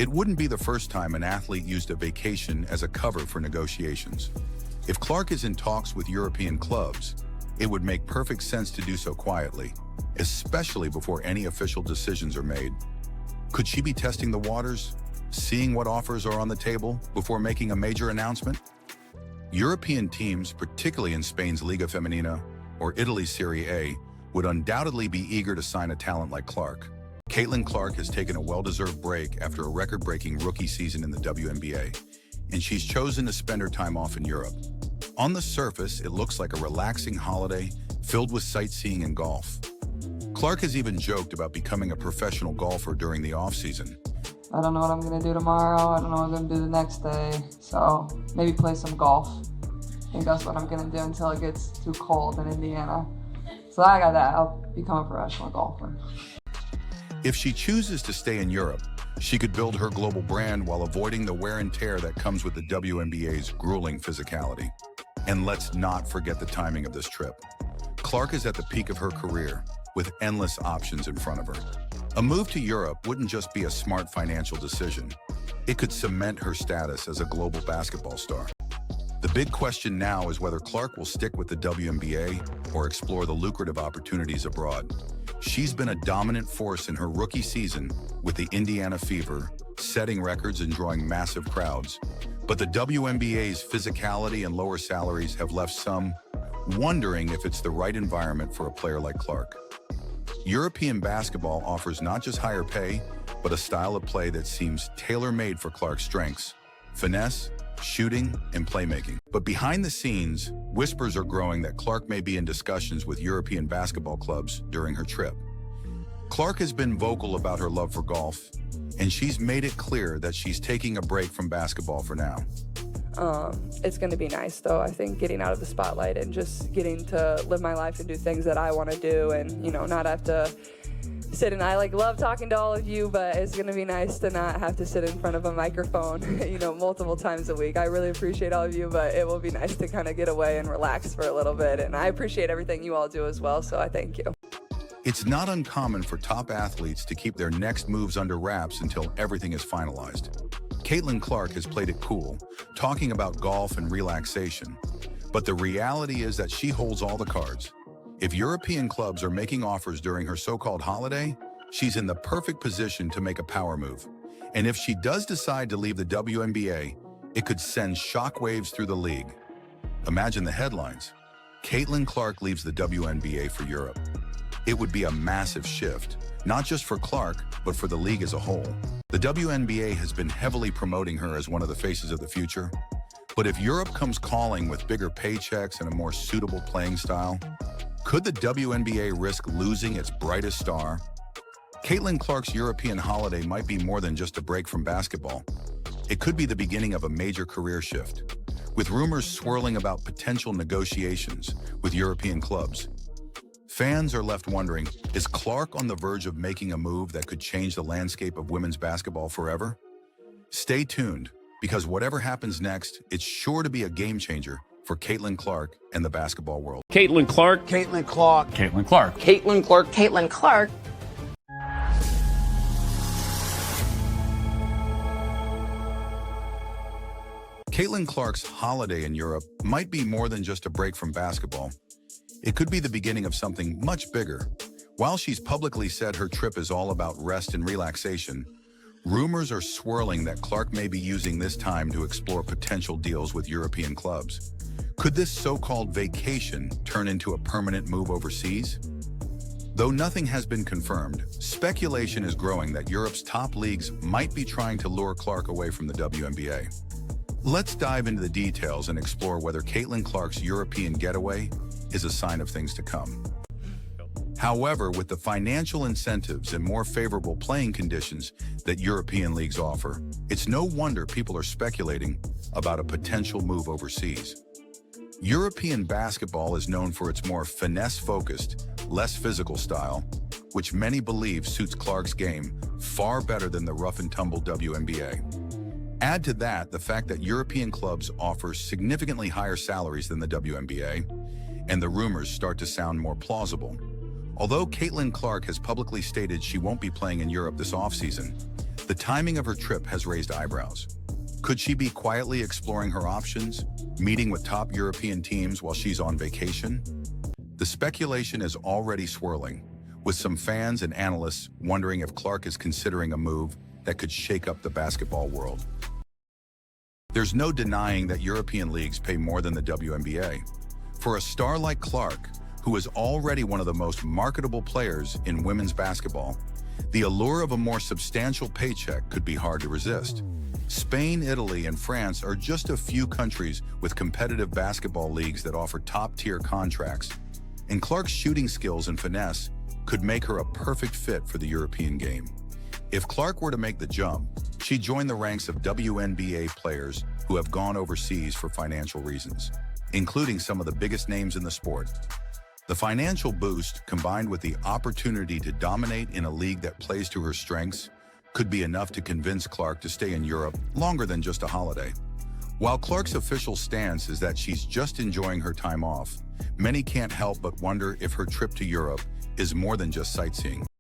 It wouldn't be the first time an athlete used a vacation as a cover for negotiations. If Clark is in talks with European clubs, it would make perfect sense to do so quietly, especially before any official decisions are made. Could she be testing the waters, seeing what offers are on the table before making a major announcement? European teams, particularly in Spain's Liga Femenina or Italy's Serie A, would undoubtedly be eager to sign a talent like Clark. Caitlin Clark has taken a well-deserved break after a record-breaking rookie season in the WNBA, and she's chosen to spend her time off in Europe. On the surface, it looks like a relaxing holiday filled with sightseeing and golf. Clark has even joked about becoming a professional golfer during the off-season. I don't know what I'm gonna do tomorrow. I don't know what I'm gonna do the next day. So maybe play some golf. I think that's what I'm gonna do until it gets too cold in Indiana. So I got that. I'll become a professional golfer. If she chooses to stay in Europe, she could build her global brand while avoiding the wear and tear that comes with the WNBA's grueling physicality. And let's not forget the timing of this trip. Clark is at the peak of her career, with endless options in front of her. A move to Europe wouldn't just be a smart financial decision. It could cement her status as a global basketball star. The big question now is whether Clark will stick with the WNBA or explore the lucrative opportunities abroad. She's been a dominant force in her rookie season with the Indiana Fever, setting records and drawing massive crowds. But the WNBA's physicality and lower salaries have left some wondering if it's the right environment for a player like Clark. European basketball offers not just higher pay, but a style of play that seems tailor-made for Clark's strengths: finesse, shooting, and playmaking. But behind the scenes, whispers are growing that Clark may be in discussions with European basketball clubs during her trip. Clark has been vocal about her love for golf, and she's made it clear that she's taking a break from basketball for now. It's going to be nice, though, I think, getting out of the spotlight and just getting to live my life and do things that I want to do and, not have to sit and I love talking to all of you, but it's going to be nice to not have to sit in front of a microphone, multiple times a week. I really appreciate all of you, but it will be nice to kind of get away and relax for a little bit. And I appreciate everything you all do as well, so I thank you. It's not uncommon for top athletes to keep their next moves under wraps until everything is finalized. Caitlin Clark has played it cool, talking about golf and relaxation. But the reality is that she holds all the cards. If European clubs are making offers during her so-called holiday, she's in the perfect position to make a power move. And if she does decide to leave the WNBA, it could send shockwaves through the league. Imagine the headlines. Caitlin Clark leaves the WNBA for Europe. It would be a massive shift, not just for Clark, but for the league as a whole. The WNBA has been heavily promoting her as one of the faces of the future. But if Europe comes calling with bigger paychecks and a more suitable playing style, could the WNBA risk losing its brightest star? Caitlin Clark's European holiday might be more than just a break from basketball. It could be the beginning of a major career shift, with rumors swirling about potential negotiations with European clubs. Fans are left wondering, is Clark on the verge of making a move that could change the landscape of women's basketball forever? Stay tuned, because whatever happens next, it's sure to be a game changer for Caitlin Clark and the basketball world. Caitlin Clark. Caitlin Clark. Caitlin Clark. Caitlin Clark. Caitlin Clark. Caitlin Clark's holiday in Europe might be more than just a break from basketball. It could be the beginning of something much bigger. While she's publicly said her trip is all about rest and relaxation, rumors are swirling that Clark may be using this time to explore potential deals with European clubs. Could this so-called vacation turn into a permanent move overseas? Though nothing has been confirmed, speculation is growing that Europe's top leagues might be trying to lure Clark away from the WNBA. Let's dive into the details and explore whether Caitlin Clark's European getaway is a sign of things to come. However, with the financial incentives and more favorable playing conditions that European leagues offer, it's no wonder people are speculating about a potential move overseas. European basketball is known for its more finesse-focused, less physical style, which many believe suits Clark's game far better than the rough-and-tumble WNBA. Add to that the fact that European clubs offer significantly higher salaries than the WNBA, and the rumors start to sound more plausible. Although Caitlin Clark has publicly stated she won't be playing in Europe this offseason, The timing of her trip has raised eyebrows. Could she be quietly exploring her options, meeting with top European teams while she's on vacation? The speculation is already swirling, with some fans and analysts wondering if Clark is considering a move that could shake up the basketball world. There's no denying that European leagues pay more than the WNBA. For a star like Clark, who is already one of the most marketable players in women's basketball, the allure of a more substantial paycheck could be hard to resist. Spain, Italy, and France are just a few countries with competitive basketball leagues that offer top-tier contracts, and Clark's shooting skills and finesse could make her a perfect fit for the European game. If Clark were to make the jump, she'd join the ranks of WNBA players who have gone overseas for financial reasons, including some of the biggest names in the sport. The financial boost, combined with the opportunity to dominate in a league that plays to her strengths, could be enough to convince Clark to stay in Europe longer than just a holiday. While Clark's official stance is that she's just enjoying her time off, many can't help but wonder if her trip to Europe is more than just sightseeing.